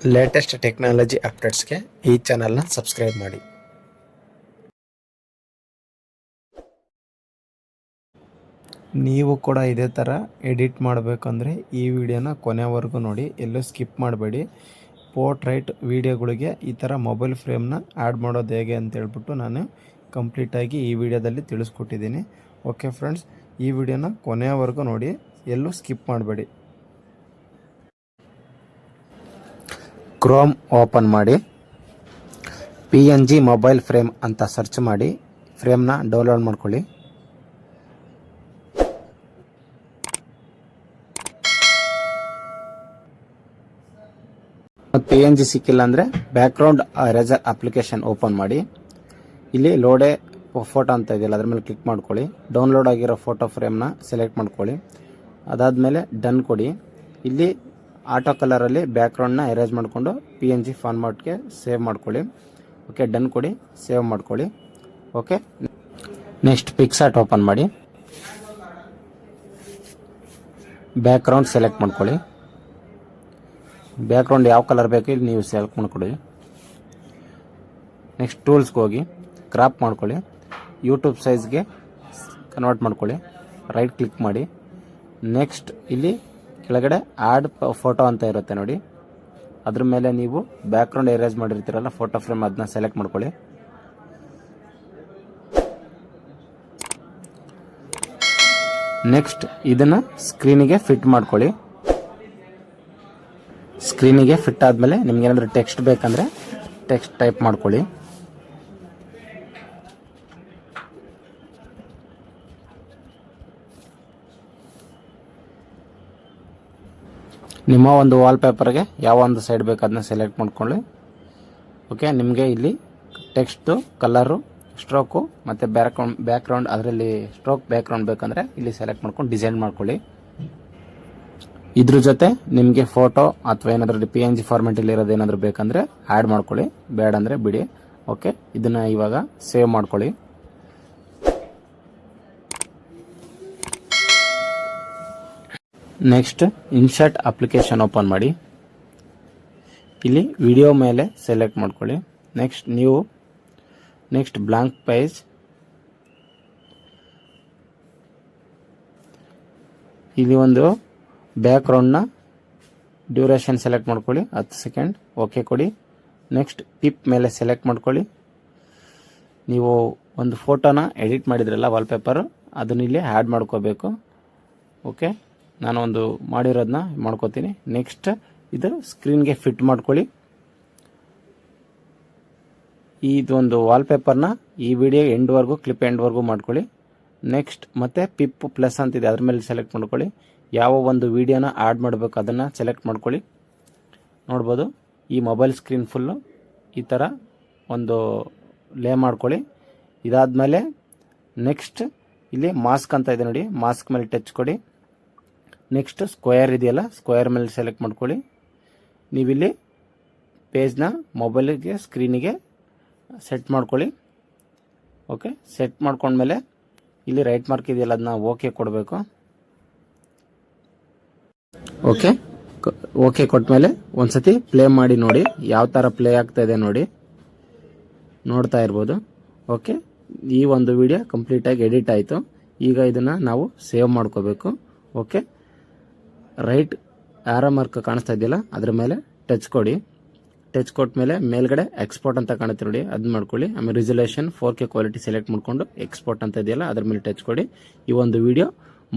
Latest technology ಅಪ್ಡೇಟ್ಸ್ಗೆ ಈ ಚಾನಲ್ನ subscribe ಮಾಡಿ. ನೀವು ಕೂಡ ಇದೇ ಥರ ಎಡಿಟ್ ಮಾಡಬೇಕಂದ್ರೆ ಈ ವಿಡಿಯೋನ ಕೊನೆವರೆಗೂ ನೋಡಿ, ಎಲ್ಲೂ ಸ್ಕಿಪ್ ಮಾಡಬೇಡಿ. ಪೋರ್ಟ್ರೈಟ್ ವಿಡಿಯೋಗಳಿಗೆ ಈ ಥರ ಮೊಬೈಲ್ ಫ್ರೇಮ್ನ ಆ್ಯಡ್ ಮಾಡೋದು ಹೇಗೆ ಅಂತ ಹೇಳ್ಬಿಟ್ಟು ನಾನು ಕಂಪ್ಲೀಟಾಗಿ ಈ ವಿಡಿಯೋದಲ್ಲಿ ತಿಳಿಸ್ಕೊಟ್ಟಿದ್ದೀನಿ. ಓಕೆ ಫ್ರೆಂಡ್ಸ್, ಈ ವಿಡಿಯೋನ ಕೊನೆಯವರೆಗೂ ನೋಡಿ, ಎಲ್ಲೂ ಸ್ಕಿಪ್ ಮಾಡಬೇಡಿ. ಕ್ರೋಮ್ ಓಪನ್ ಮಾಡಿ, PNG ಮೊಬೈಲ್ ಫ್ರೇಮ್ ಅಂತ ಸರ್ಚ್ ಮಾಡಿ ಫ್ರೇಮ್ನ ಡೌನ್ಲೋಡ್ ಮಾಡ್ಕೊಳ್ಳಿ. PNG ಸಿಕ್ಕಿಲ್ಲ ಅಂದರೆ ಬ್ಯಾಕ್ಗ್ರೌಂಡ್ ಎರೇಸರ್ ಅಪ್ಲಿಕೇಶನ್ ಓಪನ್ ಮಾಡಿ. ಇಲ್ಲಿ ಲೋಡೆ ಫೋಟೋ ಅಂತ ಇದೆಯಲ್ಲ, ಅದ್ರ ಮೇಲೆ ಕ್ಲಿಕ್ ಮಾಡ್ಕೊಳ್ಳಿ. ಡೌನ್ಲೋಡ್ ಆಗಿರೋ ಫೋಟೋ ಫ್ರೇಮ್ನ ಸೆಲೆಕ್ಟ್ ಮಾಡ್ಕೊಳ್ಳಿ. ಅದಾದಮೇಲೆ ಡನ್ ಕೊಡಿ. ಇಲ್ಲಿ ಆಟೋ ಕಲರಲ್ಲಿ ಬ್ಯಾಕ್ಗ್ರೌಂಡ್ನ ಎರೇಸ್ ಮಾಡಿಕೊಂಡು PNG ಫಾರ್ಮ್ಯಾಟ್ಗೆ ಸೇವ್ ಮಾಡ್ಕೊಳ್ಳಿ. ಓಕೆ, ಡನ್ ಕೊಡಿ, ಸೇವ್ ಮಾಡ್ಕೊಳ್ಳಿ. ಓಕೆ, ನೆಕ್ಸ್ಟ್ ಪಿಕ್ಸಾರ್ಟ್ ಓಪನ್ ಮಾಡಿ, ಬ್ಯಾಕ್ಗ್ರೌಂಡ್ ಸೆಲೆಕ್ಟ್ ಮಾಡ್ಕೊಳ್ಳಿ. ಬ್ಯಾಕ್ಗ್ರೌಂಡ್ ಯಾವ ಕಲರ್ ಬೇಕು ಇಲ್ಲಿ ನೀವು ಸೆಲೆಕ್ಟ್ ಮಾಡ್ಕೊಳ್ಳಿ. ನೆಕ್ಸ್ಟ್ ಟೂಲ್ಸ್ಗೆ ಹೋಗಿ ಕ್ರಾಪ್ ಮಾಡ್ಕೊಳ್ಳಿ. ಯೂಟ್ಯೂಬ್ ಸೈಜ್ಗೆ ಕನ್ವರ್ಟ್ ಮಾಡ್ಕೊಳ್ಳಿ. ರೈಟ್ ಕ್ಲಿಕ್ ಮಾಡಿ. ನೆಕ್ಸ್ಟ್ ಇಲ್ಲಿ ಕೆಳಗಡೆ ಆ್ಯಡ್ ಫೋಟೋ ಅಂತ ಇರುತ್ತೆ ನೋಡಿ, ಅದ್ರ ಮೇಲೆ ನೀವು ಬ್ಯಾಕ್ಗ್ರೌಂಡ್ ಎರೇಸ್ ಮಾಡಿರ್ತೀರಲ್ಲ ಫೋಟೋ ಫ್ರೇಮ್, ಅದನ್ನ ಸೆಲೆಕ್ಟ್ ಮಾಡ್ಕೊಳ್ಳಿ. ನೆಕ್ಸ್ಟ್ ಇದನ್ನ ಸ್ಕ್ರೀನಿಗೆ ಫಿಟ್ ಮಾಡ್ಕೊಳ್ಳಿ. ಸ್ಕ್ರೀನಿಗೆ ಫಿಟ್ ಆದಮೇಲೆ ನಿಮ್ಗೆ ಏನಾದರೂ ಟೆಕ್ಸ್ಟ್ ಬೇಕಂದ್ರೆ ಟೆಕ್ಸ್ಟ್ ಟೈಪ್ ಮಾಡ್ಕೊಳ್ಳಿ. ನಿಮ್ಮ ಒಂದು ವಾಲ್ಪೇಪರ್ಗೆ ಯಾವ ಒಂದು ಸೈಡ್ ಬೇಕು ಅದನ್ನ ಸೆಲೆಕ್ಟ್ ಮಾಡ್ಕೊಳ್ಳಿ. ಓಕೆ, ನಿಮಗೆ ಇಲ್ಲಿ ಟೆಕ್ಸ್ಟು, ಕಲರು, ಸ್ಟ್ರೋಕು ಮತ್ತು ಬ್ಯಾಕ್ಗ್ರೌಂಡ್ ಅದರಲ್ಲಿ ಸ್ಟ್ರೋಕ್ ಬ್ಯಾಕ್ಗ್ರೌಂಡ್ ಬೇಕಂದರೆ ಇಲ್ಲಿ ಸೆಲೆಕ್ಟ್ ಮಾಡ್ಕೊಂಡು ಡಿಸೈನ್ ಮಾಡ್ಕೊಳ್ಳಿ. ಇದ್ರ ಜೊತೆ ನಿಮಗೆ ಫೋಟೋ ಅಥವಾ ಏನಾದರೂ PNG ಫಾರ್ಮೆಟಲ್ಲಿ ಇರೋದು ಏನಾದರೂ ಬೇಕಂದರೆ ಆ್ಯಡ್ ಮಾಡ್ಕೊಳ್ಳಿ, ಬೇಡ ಅಂದರೆ ಬಿಡಿ. ಓಕೆ, ಇದನ್ನು ಇವಾಗ ಸೇವ್ ಮಾಡ್ಕೊಳ್ಳಿ. ನೆಕ್ಸ್ಟ್ ಇನ್ಸರ್ಟ್ ಅಪ್ಲಿಕೇಶನ್ ಓಪನ್ ಮಾಡಿ. ಇಲ್ಲಿ ವಿಡಿಯೋ ಮೇಲೆ ಸೆಲೆಕ್ಟ್ ಮಾಡ್ಕೊಳ್ಳಿ. ನೆಕ್ಸ್ಟ್ ನೀವು ಬ್ಲಾಂಕ್ ಪೇಜ್, ಇಲ್ಲಿ ಒಂದು ಬ್ಯಾಕ್ಗ್ರೌಂಡ್ನ ಡ್ಯೂರೇಷನ್ ಸೆಲೆಕ್ಟ್ ಮಾಡ್ಕೊಳ್ಳಿ, 10 ಸೆಕೆಂಡ್. ಓಕೆ ಕೊಡಿ. ನೆಕ್ಸ್ಟ್ ಪಿಪ್ ಮೇಲೆ ಸೆಲೆಕ್ಟ್ ಮಾಡ್ಕೊಳ್ಳಿ. ನೀವು ಒಂದು ಫೋಟೋನ ಎಡಿಟ್ ಮಾಡಿದ್ರಲ್ಲ ವಾಲ್ಪೇಪರು, ಅದನ್ನ ಇಲ್ಲಿ ಆ್ಯಡ್ ಮಾಡ್ಕೋಬೇಕು. ಓಕೆ, ನಾನು ಒಂದು ಮಾಡಿರೋದನ್ನ ಮಾಡ್ಕೋತೀನಿ. ನೆಕ್ಸ್ಟ್ ಇದು ಸ್ಕ್ರೀನ್ಗೆ ಫಿಟ್ ಮಾಡ್ಕೊಳ್ಳಿ. ಇದೊಂದು ವಾಲ್ಪೇಪರ್ನ ಈ ವಿಡಿಯೋ ಎಂಡ್ವರೆಗೂ, ಕ್ಲಿಪ್ ಎಂಡ್ವರೆಗೂ ಮಾಡ್ಕೊಳ್ಳಿ. ನೆಕ್ಸ್ಟ್ ಮತ್ತೆ ಪಿಪ್ ಪ್ಲಸ್ ಅಂತಿದೆ, ಅದ್ರ ಮೇಲೆ ಸೆಲೆಕ್ಟ್ ಮಾಡ್ಕೊಳ್ಳಿ. ಯಾವ ಒಂದು ವಿಡಿಯೋನ ಆ್ಯಡ್ ಮಾಡಬೇಕು ಅದನ್ನು ಸೆಲೆಕ್ಟ್ ಮಾಡ್ಕೊಳ್ಳಿ. ನೋಡ್ಬೋದು, ಈ ಮೊಬೈಲ್ ಸ್ಕ್ರೀನ್ ಫುಲ್ಲು ಈ ಥರ ಒಂದು ಲೇ ಮಾಡ್ಕೊಳ್ಳಿ. ಇದಾದಮೇಲೆ ನೆಕ್ಸ್ಟ್ ಇಲ್ಲಿ ಮಾಸ್ಕ್ ಅಂತ ಇದೆ ನೋಡಿ, ಮಾಸ್ಕ್ ಮೇಲೆ ಟಚ್ ಕೊಡಿ. ನೆಕ್ಸ್ಟ್ ಸ್ಕ್ವೇರ್ ಇದೆಯಲ್ಲ, ಸ್ಕ್ವೇರ್ ಮೇಲೆ ಸೆಲೆಕ್ಟ್ ಮಾಡ್ಕೊಳ್ಳಿ. ನೀವಿಲ್ಲಿ ಪೇಜ್ನ ಮೊಬೈಲಿಗೆ ಸ್ಕ್ರೀನಿಗೆ ಸೆಟ್ ಮಾಡ್ಕೊಳ್ಳಿ. ಓಕೆ, ಸೆಟ್ ಮಾಡ್ಕೊಂಡ್ಮೇಲೆ ಇಲ್ಲಿ ರೈಟ್ ಮಾರ್ಕ್ ಇದೆಯಲ್ಲ, ಅದನ್ನ ಓಕೆ ಕೊಡಬೇಕು. ಓಕೆ ಕೊಟ್ಮೇಲೆ ಒಂದ್ಸತಿ ಪ್ಲೇ ಮಾಡಿ ನೋಡಿ, ಯಾವ ಥರ ಪ್ಲೇ ಆಗ್ತಾ ಇದೆ ನೋಡಿ, ನೋಡ್ತಾ ಇರ್ಬೋದು. ಓಕೆ, ಈ ಒಂದು ವಿಡಿಯೋ ಕಂಪ್ಲೀಟಾಗಿ ಎಡಿಟ್ ಆಯಿತು. ಈಗ ಇದನ್ನು ನಾವು ಸೇವ್ ಮಾಡ್ಕೋಬೇಕು. ಓಕೆ, ರೈಟ್ ಆರೋ ಮಾರ್ಕ್ ಕಾಣಿಸ್ತಾ ಇದೆಯಲ್ಲ, ಅದ್ರ ಮೇಲೆ ಟಚ್ ಕೊಡಿ. ಟಚ್ ಕೊಟ್ಟ ಮೇಲೆ ಮೇಲ್ಗಡೆ ಎಕ್ಸ್ಪೋರ್ಟ್ ಅಂತ ಕಾಣುತ್ತೆ ನೋಡಿ, ಅದನ್ನ ಮಾಡ್ಕೊಳ್ಳಿ. ಆಮೇಲೆ ರಿಸಲ್ಯೂಷನ್ 4K ಕ್ವಾಲಿಟಿ ಸೆಲೆಕ್ಟ್ ಮಾಡ್ಕೊಂಡು ಎಕ್ಸ್ಪೋರ್ಟ್ ಅಂತ ಇದೆಯಲ್ಲ ಅದ್ರ ಮೇಲೆ ಟಚ್ ಕೊಡಿ. ಈ ಒಂದು ವಿಡಿಯೋ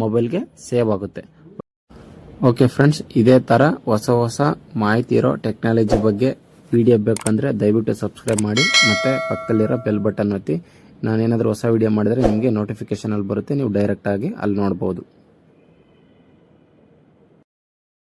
ಮೊಬೈಲ್ಗೆ ಸೇವ್ ಆಗುತ್ತೆ. ಓಕೆ ಫ್ರೆಂಡ್ಸ್, ಇದೇ ಥರ ಹೊಸ ಮಾಹಿತಿ ಇರೋ ಟೆಕ್ನಾಲಜಿ ಬಗ್ಗೆ ವಿಡಿಯೋ ಬೇಕಂದರೆ ದಯವಿಟ್ಟು ಸಬ್ಸ್ಕ್ರೈಬ್ ಮಾಡಿ, ಮತ್ತು ಪಕ್ಕದಲ್ಲಿರೋ ಬೆಲ್ ಬಟನ್ ಒತ್ತಿ. ನಾನೇನಾದರೂ ಹೊಸ ವಿಡಿಯೋ ಮಾಡಿದರೆ ನಿಮಗೆ ನೋಟಿಫಿಕೇಷನಲ್ಲಿ ಬರುತ್ತೆ, ನೀವು ಡೈರೆಕ್ಟಾಗಿ ಅಲ್ಲಿ ನೋಡ್ಬೋದು.